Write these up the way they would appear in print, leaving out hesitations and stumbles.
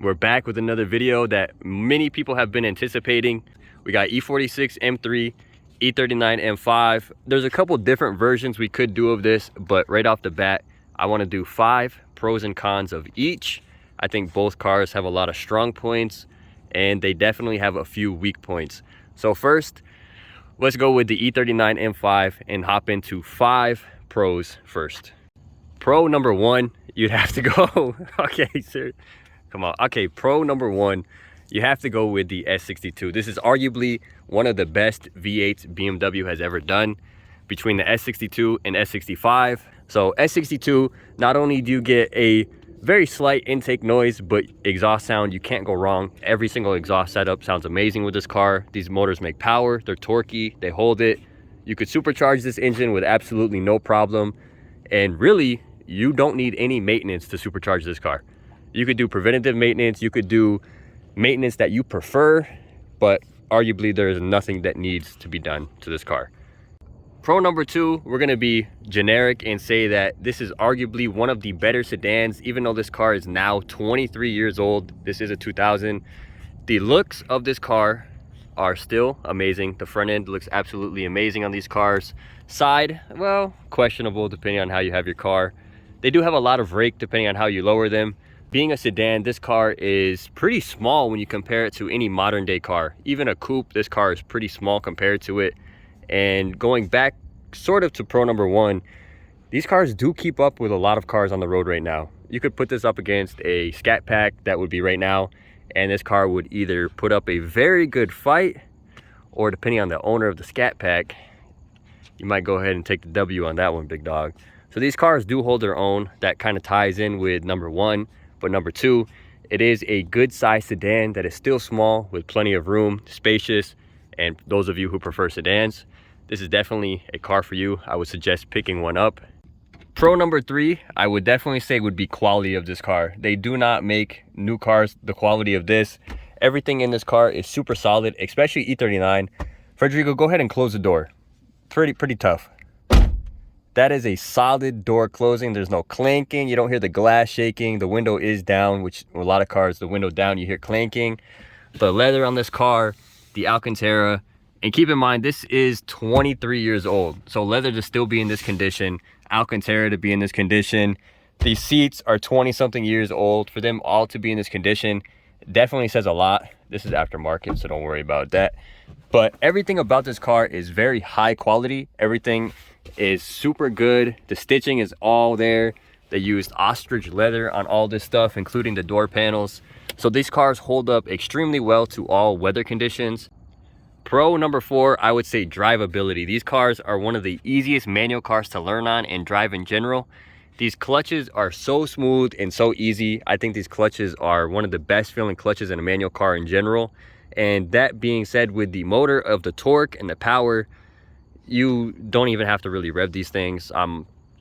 We're back with another video that many people have been anticipating. We got E46 M3, E39 M5. There's a couple different versions we could do of this, but right off the bat, I want to do 5 pros and cons of each. I think both cars have a lot of strong points, and they definitely have a few weak points. So first, let's go with the E39 M5 and hop into 5 pros first. Pro number 1, you'd have to go, okay, sir. Come on. Okay, pro number 1, you have to go with the S62. This is arguably one of the best V8s BMW has ever done, between the S62 and S65. So S62, not only do you get a very slight intake noise, but exhaust sound, you can't go wrong. Every single exhaust setup sounds amazing with this car. These motors make power, they're torquey, they hold it. You could supercharge this engine with absolutely no problem. And really, you don't need any maintenance to supercharge this car. You could do preventative maintenance, you could do maintenance that you prefer, but arguably there is nothing that needs to be done to this car. Pro number 2, we're gonna be generic and say that this is arguably one of the better sedans, even though this car is now 23 years old. This is a 2000. The looks of this car are still amazing. The front end looks absolutely amazing on these cars. Side, well, questionable depending on how you have your car. They do have a lot of rake depending on how you lower them. Being a sedan, this car is pretty small when you compare it to any modern day car. Even a coupe, this car is pretty small compared to it. And going back sort of to pro number 1, these cars do keep up with a lot of cars on the road right now. You could put this up against a Scat Pack that would be right now, and this car would either put up a very good fight, or depending on the owner of the Scat Pack, you might go ahead and take the W on that one, big dog. So these cars do hold their own. That kind of ties in with number 1. But number 2, it is a good size sedan that is still small with plenty of room, spacious. And those of you who prefer sedans, this is definitely a car for you. I would suggest picking one up. Pro number 3, I would definitely say would be quality of this car. They do not make new cars the quality of this. Everything in this car is super solid, especially E39. Federico, go ahead and close the door. Pretty tough. That is a solid door closing. There's no clanking. You don't hear the glass shaking. The window is down, which a lot of cars, the window down, you hear clanking. The leather on this car, the Alcantara. And keep in mind, this is 23 years old. So leather to still be in this condition, Alcantara to be in this condition. These seats are 20-something years old. For them all to be in this condition definitely says a lot. This is aftermarket, so don't worry about that. But everything about this car is very high quality. Everything is super good. The stitching is all there. They used ostrich leather on all this stuff, including the door panels. So these cars hold up extremely well to all weather conditions. Pro number 4, I would say drivability. These cars are one of the easiest manual cars to learn on and drive in general. These clutches are so smooth and so easy. I think these clutches are one of the best feeling clutches in a manual car in general. And that being said, with the motor of the torque and the power, you don't even have to really rev these things.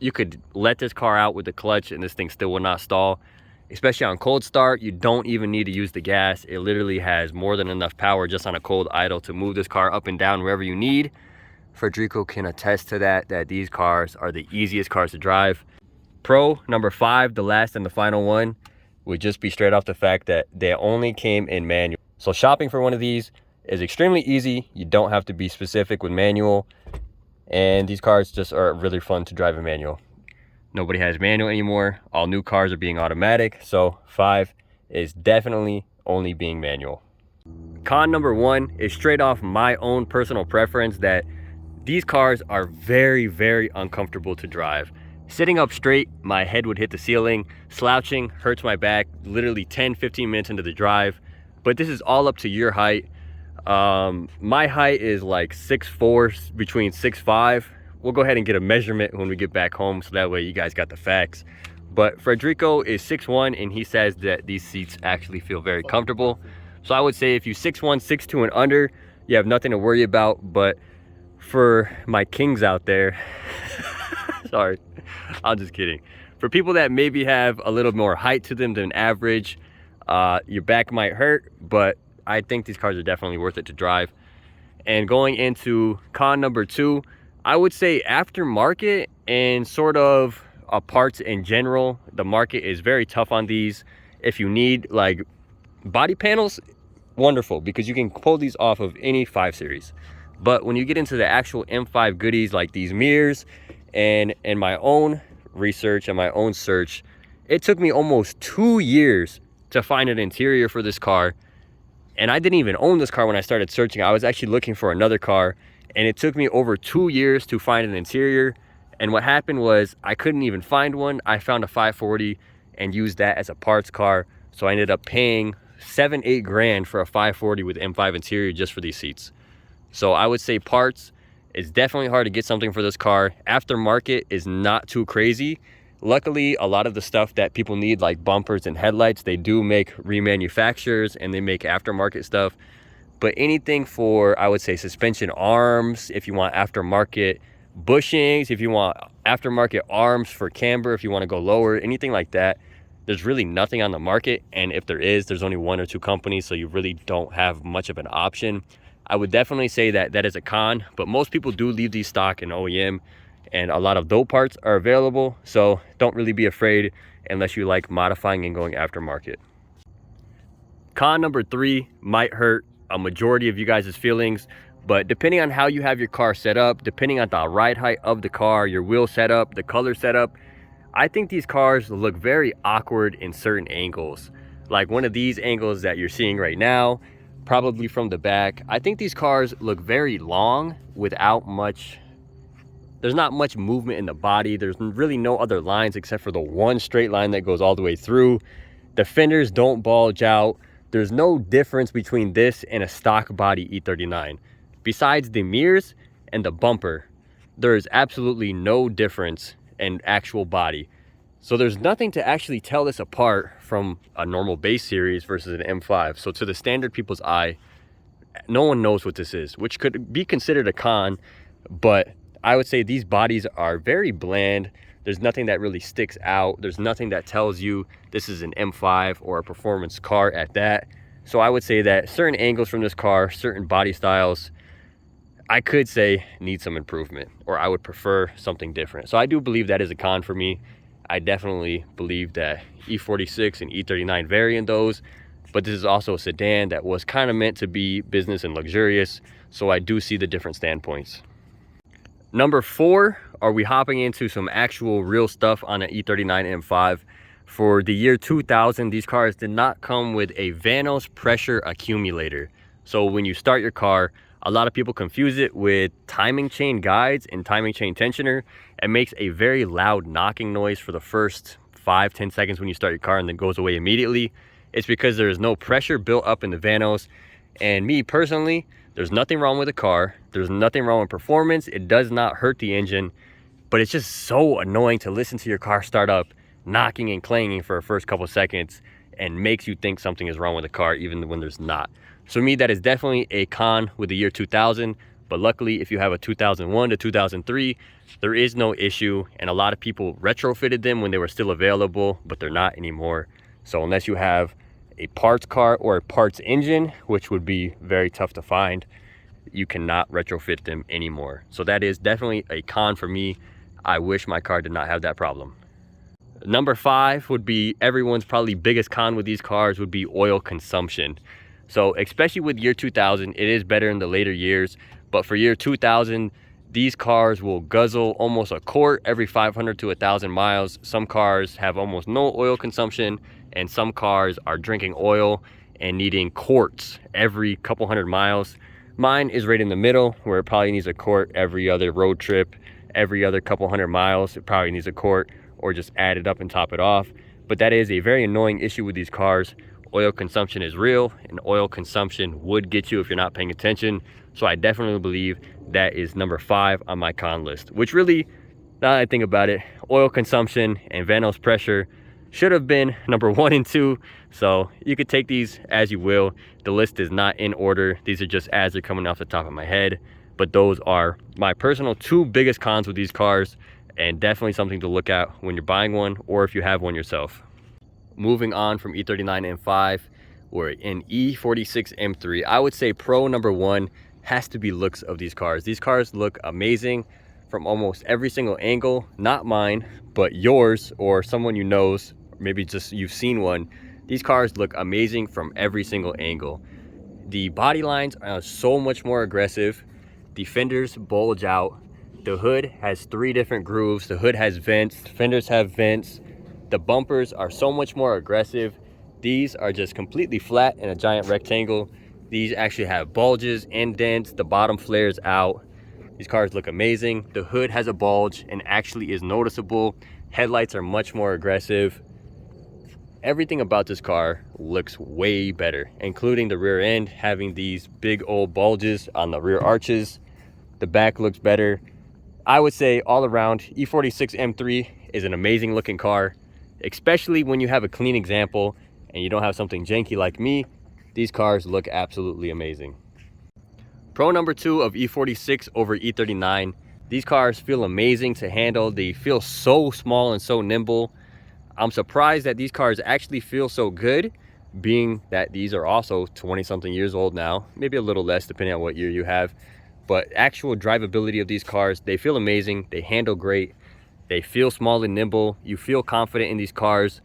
You could let this car out with the clutch and this thing still will not stall. Especially on cold start, you don't even need to use the gas. It literally has more than enough power just on a cold idle to move this car up and down wherever you need. Federico can attest to that these cars are the easiest cars to drive. Pro number 5, the last and the final one, would just be straight off the fact that they only came in manual. So shopping for one of these is extremely easy. You don't have to be specific with manual. And these cars just are really fun to drive in manual. Nobody has manual anymore. All new cars are being automatic. So 5 is definitely only being manual. Con number 1 is straight off my own personal preference that these cars are very uncomfortable to drive. Sitting up straight, my head would hit the ceiling. Slouching hurts my back literally 10-15 minutes into the drive. But this is all up to your height. My height is like 6'4", between 6'5". We'll go ahead and get a measurement when we get back home, so that way you guys got the facts. But Federico is 6'1", and he says that these seats actually feel very comfortable. So I would say if you 6'1", 6'2", and under, you have nothing to worry about. But for my kings out there, sorry, I'm just kidding. For people that maybe have a little more height to them than average, your back might hurt, but I think these cars are definitely worth it to drive. And going into con number 2, I would say aftermarket and sort of parts in general, the market is very tough on these. If you need like Body panels, wonderful, because you can pull these off of any 5 Series. But when you get into the actual M5 goodies like these mirrors, and in my own research and my own search, it took me almost 2 years to find an interior for this car. And I didn't even own this car when I started searching. I was actually looking for another car, and it took me over 2 years to find an interior. And what happened was I couldn't even find one. I found a 540 and used that as a parts car. So I ended up paying 7-8 grand for a 540 with M5 interior just for these seats. So I would say parts, it's definitely hard to get something for this car. Aftermarket is not too crazy. Luckily, a lot of the stuff that people need, like bumpers and headlights, they do make remanufacturers and they make aftermarket stuff. But anything for, I would say, suspension arms, if you want aftermarket bushings, if you want aftermarket arms for camber, if you want to go lower, anything like that, there's really nothing on the market. And if there is, there's only 1 or 2 companies, so you really don't have much of an option. I would definitely say that that is a con, but most people do leave these stock in OEM, and a lot of those parts are available. So don't really be afraid unless you like modifying and going aftermarket. Con number 3 might hurt a majority of you guys' feelings, but depending on how you have your car set up, depending on the ride height of the car, your wheel setup, the color setup, I think these cars look very awkward in certain angles. Like one of these angles that you're seeing right now, probably from the back. I think these cars look very long without much, there's not much movement in the body. There's really no other lines except for the one straight line that goes all the way through. The fenders don't bulge out. There's no difference between this and a stock body E39. Besides the mirrors and the bumper, there is absolutely no difference in actual body. So there's nothing to actually tell this apart from a normal base series versus an M5. So to the standard people's eye, no one knows what this is, which could be considered a con, but I would say these bodies are very bland. There's nothing that really sticks out. There's nothing that tells you this is an M5 or a performance car at that. So I would say that certain angles from this car, certain body styles, I could say need some improvement, or I would prefer something different. So I do believe that is a con for me. I definitely believe that E46 and E39 vary in those, but this is also a sedan that was kind of meant to be business and luxurious. So I do see the different standpoints. Number 4, are we hopping into some actual real stuff on an E39 M5? For the year 2000, these cars did not come with a Vanos pressure accumulator. So when you start your car, a lot of people confuse it with timing chain guides and timing chain tensioner. It makes a very loud knocking noise for the first 5-10 seconds when you start your car and then goes away immediately. It's because there is no pressure built up in the Vanos. And me personally, there's nothing wrong with the car. There's nothing wrong with performance. It does not hurt the engine, but it's just so annoying to listen to your car start up, knocking and clanging for the first couple seconds, and makes you think something is wrong with the car even when there's not. So me, that is definitely a con with the year 2000, but luckily if you have a 2001 to 2003, there is no issue, and a lot of people retrofitted them when they were still available, but they're not anymore. So unless you have a parts car or a parts engine, which would be very tough to find, you cannot retrofit them anymore. So that is definitely a con for me. I wish my car did not have that problem. Number 5 would be everyone's probably biggest con with these cars would be oil consumption. So especially with year 2000, it is better in the later years, but for year 2000, these cars will guzzle almost a quart every 500 to 1,000 miles. Some cars have almost no oil consumption, and some cars are drinking oil and needing quarts every couple hundred miles. Mine is right in the middle, where it probably needs a quart every other road trip, every other couple hundred miles. It probably needs a quart, or just add it up and top it off. But that is a very annoying issue with these cars. Oil consumption is real, and oil consumption would get you if you're not paying attention. So I definitely believe that is number 5 on my con list, which really, now that I think about it, oil consumption and Vanos pressure should have been number 1 and 2. So you could take these as you will. The list is not in order. These are just as they're coming off the top of my head. But those are my personal 2 biggest cons with these cars, and definitely something to look at when you're buying one or if you have one yourself. Moving on from E39 M5, we're in E46 M3. I would say pro number 1 has to be looks of these cars. These cars look amazing from almost every single angle. Not mine, but yours or someone you know's, maybe just you've seen one. These cars look amazing from every single angle. The body lines are so much more aggressive. The fenders bulge out. The hood has 3 different grooves. The hood has vents. The fenders have vents. The bumpers are so much more aggressive. These are just completely flat in a giant rectangle. These actually have bulges, indents. The bottom flares out. These cars look amazing. The hood has a bulge and actually is noticeable. Headlights are much more aggressive. Everything about this car looks way better, including the rear end having these big old bulges on the rear arches. The back looks better. I would say all around, E46 M3 is an amazing looking car, especially when you have a clean example and you don't have something janky like me. These cars look absolutely amazing. Pro number 2 of E46 over E39. These cars feel amazing to handle. They feel so small and so nimble. I'm surprised that these cars actually feel so good, being that these are also 20 something years old now, maybe a little less depending on what year you have. But actual drivability of these cars, they feel amazing. They handle great. They feel small and nimble. You feel confident in these cars.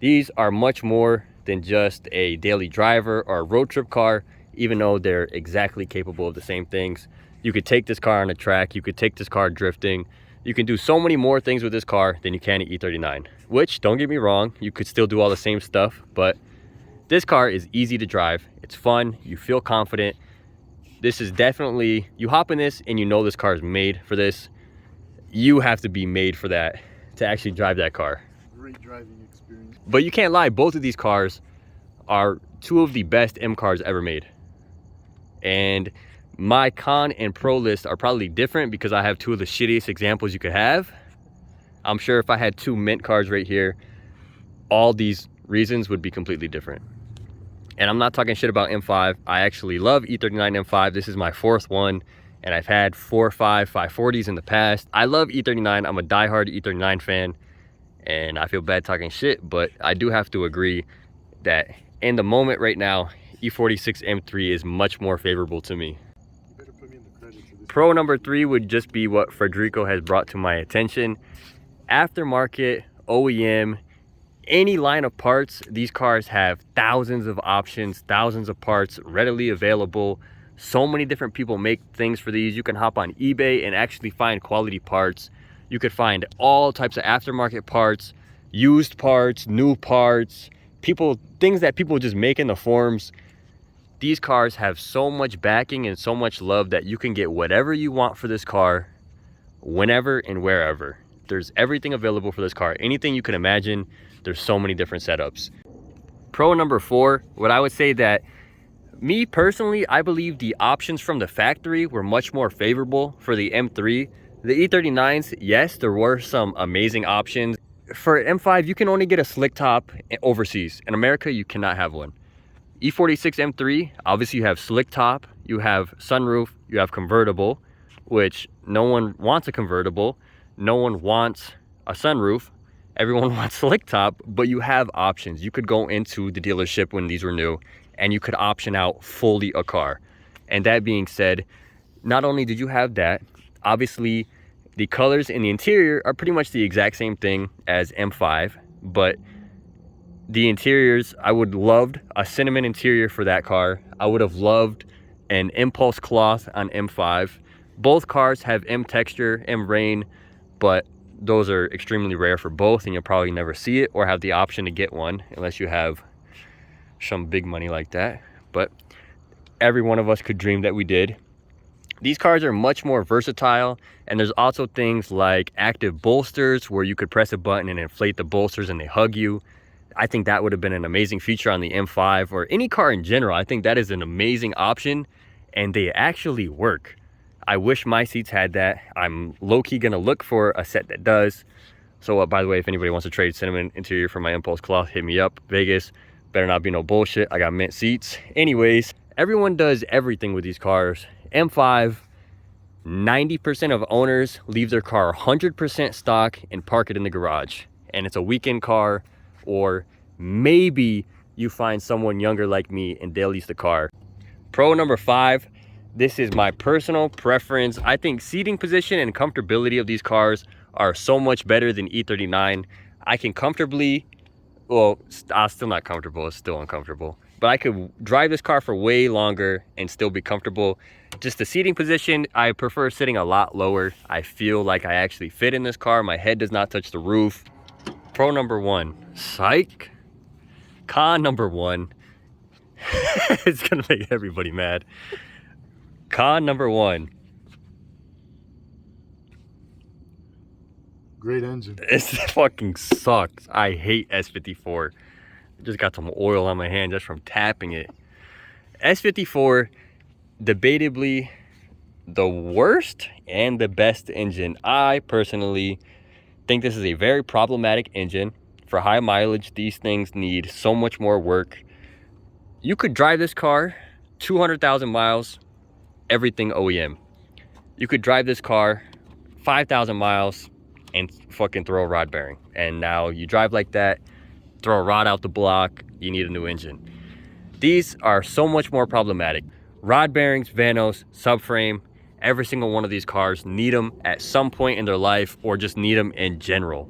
These are much more than just a daily driver or a road trip car, even though they're exactly capable of the same things. You could take this car on a track. You could take this car drifting. You can do so many more things with this car than you can at E39, which, don't get me wrong, you could still do all the same stuff, but this car is easy to drive. It's fun. You feel confident. This is definitely, you hop in this and you know this car is made for this. You have to be made for that to actually drive that car. Great driving experience. But you can't lie, both of these cars are 2 of the best M cars ever made. And my con and pro list are probably different because I have 2 of the shittiest examples you could have. I'm sure if I had 2 mint cars right here, all these reasons would be completely different. And I'm not talking shit about M5. I actually love E39 M5. This is my 4th one, and I've had 4 or 5 540s in the past. I love E39. I'm a diehard E39 fan, and I feel bad talking shit, but I do have to agree that in the moment right now, E46 M3 is much more favorable to me. You better put me in the credits of this. Pro number 3 would just be what Federico has brought to my attention. Aftermarket, OEM, any line of parts, these cars have thousands of options, thousands of parts readily available. So many different people make things for these. You can hop on eBay and actually find quality parts. You could find all types of aftermarket parts, used parts, new parts, things that people just make in the forums. These cars have so much backing and so much love that you can get whatever you want for this car, whenever and wherever. There's everything available for this car. Anything you can imagine. There's so many different setups. Pro number 4, what I would say that me personally, I believe the options from the factory were much more favorable for the M3. The E39s, yes, there were some amazing options. For M5, you can only get a slick top overseas. In America, you cannot have one. E46 M3, obviously you have slick top, you have sunroof, you have convertible, which no one wants a convertible. No one wants a sunroof. Everyone wants slick top, but you have options. You could go into the dealership when these were new and you could option out fully a car. And that being said, not only did you have that, obviously the colors in the interior are pretty much the exact same thing as M5, but the interiors, I would loved a cinnamon interior for that car. I would have loved an impulse cloth on M5. Both cars have M texture, M rain, but those are extremely rare for both, and you'll probably never see it or have the option to get one unless you have some big money like that. But every one of us could dream that we did. These cars are much more versatile, and there's also things like active bolsters where you could press a button and inflate the bolsters and they hug you. I think that would have been an amazing feature on the M5 or any car in general. I think that is an amazing option, and they actually work. I wish my seats had that. I'm low-key gonna look for a set that does. So by the way, if anybody wants to trade cinnamon interior for my impulse cloth, hit me up. Vegas, better not be no bullshit. I got mint seats. Anyways, everyone does everything with these cars. M5, 90% of owners leave their car 100% stock and park it in the garage. And it's a weekend car, or maybe you find someone younger like me and they'll lease the car. Pro number 5, this is my personal preference. I think seating position and comfortability of these cars are so much better than E39. I can comfortably Well, still not comfortable. It's still uncomfortable. But I could drive this car for way longer and still be comfortable. Just the seating position, I prefer sitting a lot lower. I feel like I actually fit in this car. My head does not touch the roof. Pro number one, psych. Con number one, it's gonna make everybody mad. Con number one, Great engine. it fucking sucks. I hate S54. Just got some oil on my hand just from tapping it. S54, debatably the worst and the best engine. I personally think this is a very problematic engine. For high mileage, these things need so much more work. You could drive this car 200,000 miles, everything OEM. You could drive this car 5,000 miles and fucking throw a rod bearing. And now you drive like that, throw a rod out the block, you need a new engine. These are so much more problematic. Rod bearings, vanos, subframe, every single one of these cars need them at some point in their life or just need them in general.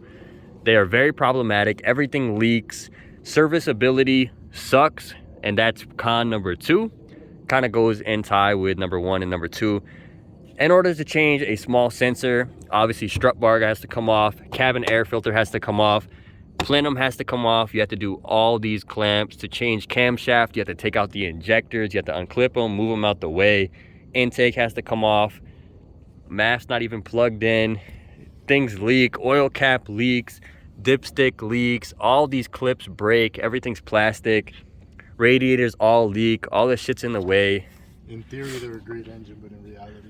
They are very problematic. Everything leaks. Serviceability sucks, and that's con number two. Kind of goes in tie with number one and number two. In order to change a small sensor, obviously strut bar has to come off, cabin air filter has to come off, plenum has to come off. You have to do all these clamps. To change camshaft, you have to take out the injectors, you have to unclip them, move them out the way. Intake has to come off. MAF's not even plugged in. Things leak, oil cap leaks, dipstick leaks, all these clips break, everything's plastic, radiators all leak, all this shit's in the way. In theory, they're a great engine, but in reality,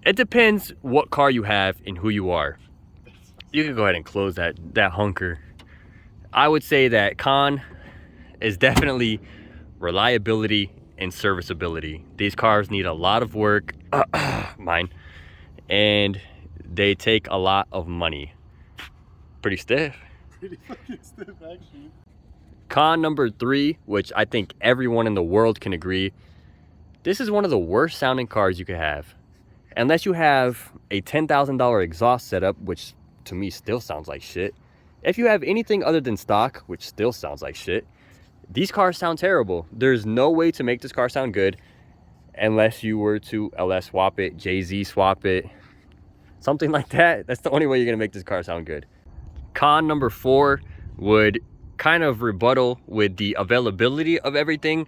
It depends what car you have and who you are. You can go ahead and close that hunker. I would say that con is definitely reliability and serviceability. These cars need a lot of work, mine, and they take a lot of money. Pretty stiff. pretty fucking stiff, actually. Con number three, which I think everyone in the world can agree, this is one of the worst sounding cars you could have. Unless you have a $10,000 exhaust setup, which to me still sounds like shit. If you have anything other than stock, which still sounds like shit, these cars sound terrible. There's no way to make this car sound good unless you were to LS swap it, JZ swap it, something like that. That's the only way you're gonna make this car sound good. Con number four would kind of rebuttal with the availability of everything.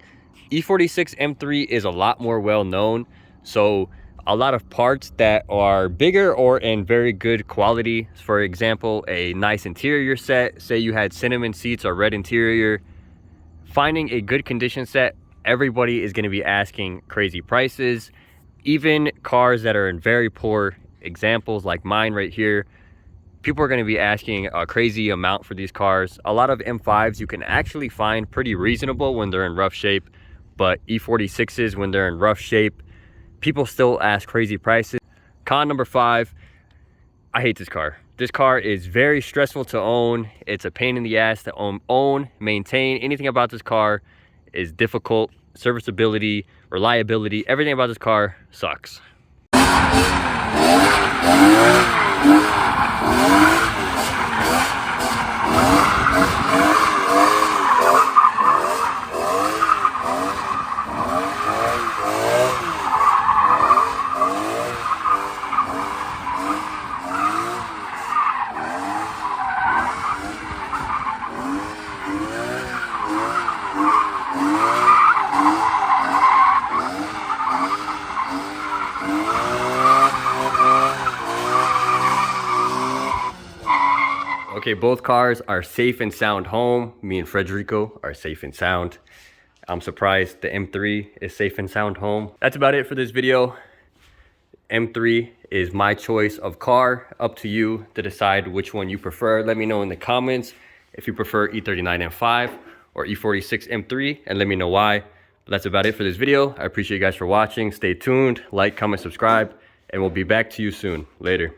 E46 M3 is a lot more well known, so a lot of parts that are bigger or in very good quality, for example, a nice interior set, say you had cinnamon seats or red interior, finding a good condition set, everybody is going to be asking crazy prices. Even cars that are in very poor examples like mine right here, people are going to be asking a crazy amount for these cars. A lot of M5s you can actually find pretty reasonable when they're in rough shape, but E46s, when they're in rough shape, people still ask crazy prices. Con number five, I hate this car. This car is very stressful to own. It's a pain in the ass to own, maintain. Anything about this car is difficult. Serviceability, reliability, everything about this car sucks. Okay, both cars are safe and sound home. Me and Frederico are safe and sound. I'm surprised the M3 is safe and sound home. That's about it for this video. M3 is my choice of car. Up to you to decide which one you prefer. Let me know in the comments if you prefer E39 M5 or E46 M3, and let me know why. But that's about it for this video. I appreciate you guys for watching. Stay tuned, like, comment, subscribe, and we'll be back to you soon. Later.